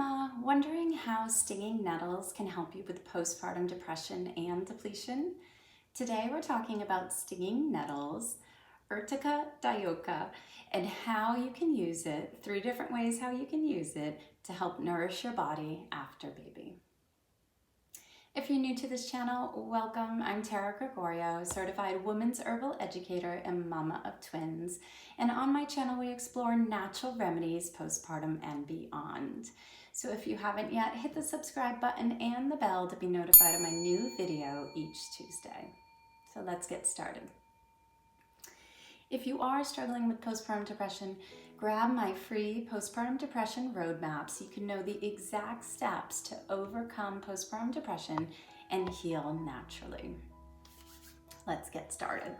mama, wondering how stinging nettles can help you with postpartum depression and depletion? Today we're talking about stinging nettles, Urtica dioica, and how you can use it, 3 different ways how you can use it to help nourish your body after baby. If you're new to this channel, welcome. I'm Tara Gregorio, certified women's herbal educator and mama of twins. And on my channel, we explore natural remedies, postpartum and beyond. So if you haven't yet, hit the subscribe button and the bell to be notified of my new video each Tuesday. So let's get started. If you are struggling with postpartum depression, grab my free postpartum depression roadmap so you can know the exact steps to overcome postpartum depression and heal naturally. Let's get started.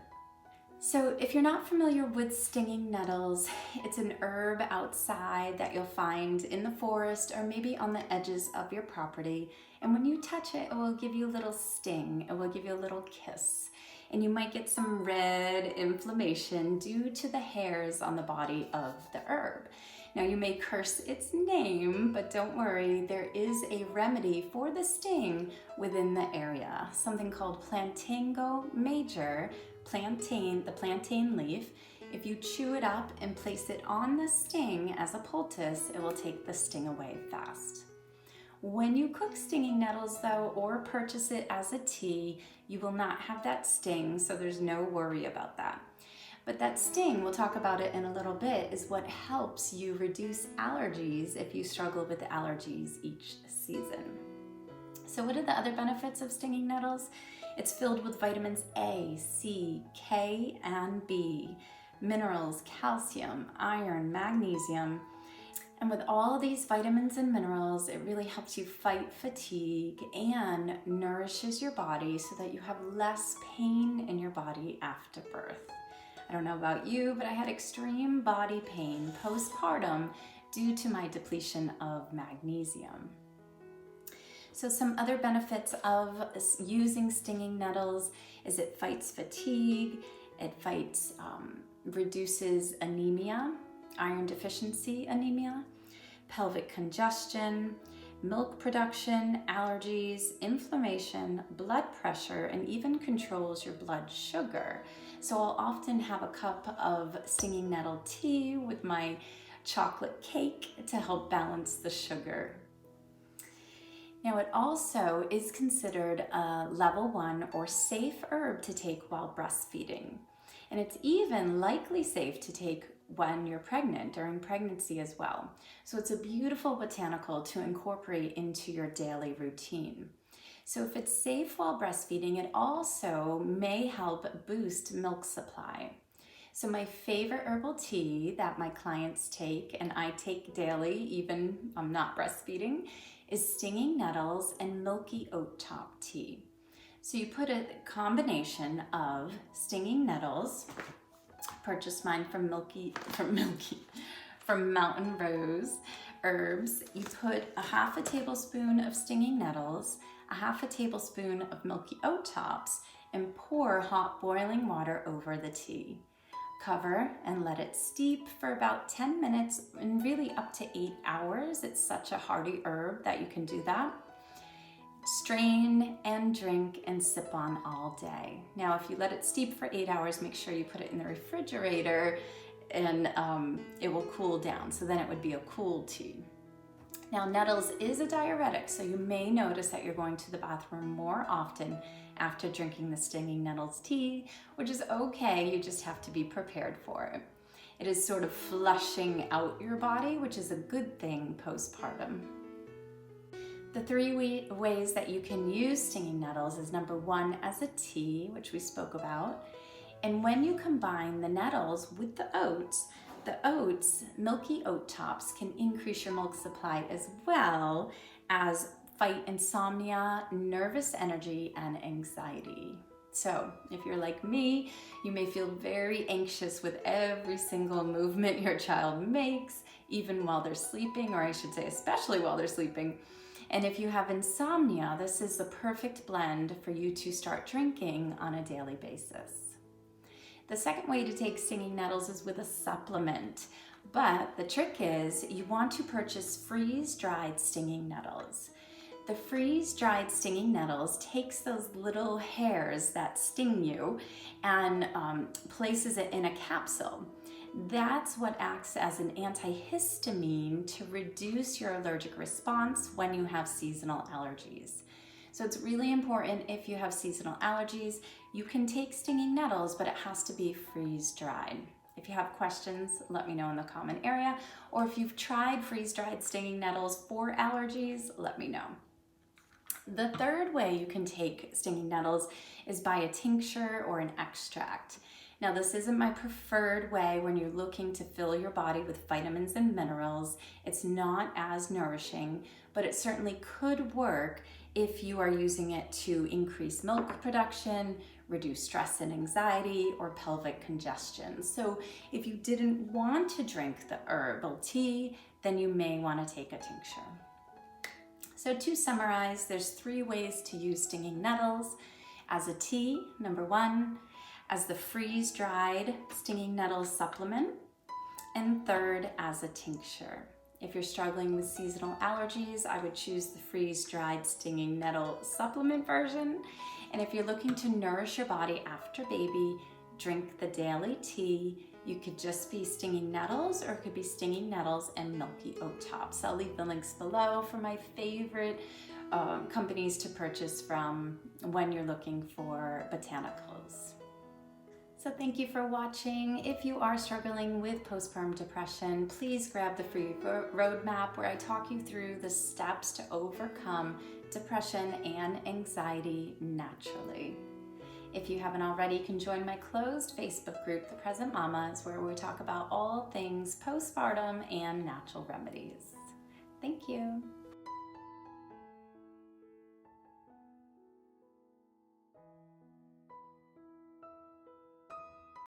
So if you're not familiar with stinging nettles, it's an herb outside that you'll find in the forest or maybe on the edges of your property. And when you touch it, it will give you a little sting. It will give you a little kiss. And you might get some red inflammation due to the hairs on the body of the herb. Now you may curse its name, but don't worry, there is a remedy for the sting within the area, something called plantago major, the plantain leaf. If you chew it up and place it on the sting as a poultice, it will take the sting away fast. When you cook stinging nettles though, or purchase it as a tea, you will not have that sting, so there's no worry about that. But that sting, we'll talk about it in a little bit, is what helps you reduce allergies if you struggle with allergies each season. So what are the other benefits of stinging nettles? It's filled with vitamins A, C, K, and B, minerals, calcium, iron, magnesium. And with all these vitamins and minerals, it really helps you fight fatigue and nourishes your body so that you have less pain in your body after birth. I don't know about you, but I had extreme body pain postpartum due to my depletion of magnesium. So some other benefits of using stinging nettles is it fights fatigue, it reduces anemia, iron deficiency anemia, pelvic congestion, milk production, allergies, inflammation, blood pressure, and even controls your blood sugar. So I'll often have a cup of stinging nettle tea with my chocolate cake to help balance the sugar. Now it also is considered a level 1 or safe herb to take while breastfeeding. And it's even likely safe to take when you're pregnant, during pregnancy as well. So it's a beautiful botanical to incorporate into your daily routine. So if it's safe while breastfeeding, it also may help boost milk supply. So my favorite herbal tea that my clients take, and I take daily, even I'm not breastfeeding, is stinging nettles and milky oat top tea. So you put a combination of stinging nettles, purchased mine from Mountain Rose Herbs. You put a half a tablespoon of stinging nettles, a half a tablespoon of milky oat tops, and pour hot boiling water over the tea. Cover and let it steep for about 10 minutes and really up to 8 hours. It's such a hearty herb that you can do that. Strain and drink and sip on all day. Now, if you let it steep for 8 hours, make sure you put it in the refrigerator and it will cool down. So then it would be a cool tea. Now, nettles is a diuretic, so you may notice that you're going to the bathroom more often after drinking the stinging nettles tea, which is okay. You just have to be prepared for it. It is sort of flushing out your body, which is a good thing postpartum. The 3 ways that you can use stinging nettles is number 1, as a tea, which we spoke about. And when you combine the nettles with the oats, milky oat tops can increase your milk supply as well as fight insomnia, nervous energy, and anxiety. So if you're like me, you may feel very anxious with every single movement your child makes, even while they're sleeping, or I should say especially while they're sleeping. And if you have insomnia, this is the perfect blend for you to start drinking on a daily basis. The second way to take stinging nettles is with a supplement. But the trick is you want to purchase freeze-dried stinging nettles. The freeze-dried stinging nettles takes those little hairs that sting you and places it in a capsule. That's what acts as an antihistamine to reduce your allergic response when you have seasonal allergies. So it's really important if you have seasonal allergies, you can take stinging nettles, but it has to be freeze-dried. If you have questions, let me know in the comment area, or if you've tried freeze-dried stinging nettles for allergies, let me know. The third way you can take stinging nettles is by a tincture or an extract. Now, this isn't my preferred way when you're looking to fill your body with vitamins and minerals. It's not as nourishing, but it certainly could work if you are using it to increase milk production, reduce stress and anxiety, or pelvic congestion. So if you didn't want to drink the herbal tea, then you may want to take a tincture. So to summarize, there's 3 ways to use stinging nettles: as a tea, number 1, as the freeze-dried stinging nettles supplement, and third, as a tincture. If you're struggling with seasonal allergies, I would choose the freeze-dried stinging nettle supplement version. And if you're looking to nourish your body after baby, drink the daily tea. You could just be stinging nettles, or it could be stinging nettles and milky oat tops. I'll leave the links below for my favorite companies to purchase from when you're looking for botanicals. So thank you for watching. If you are struggling with postpartum depression, please grab the free roadmap where I talk you through the steps to overcome depression and anxiety naturally. If you haven't already, you can join my closed Facebook group, The Present Mamas, where we talk about all things postpartum and natural remedies. Thank you.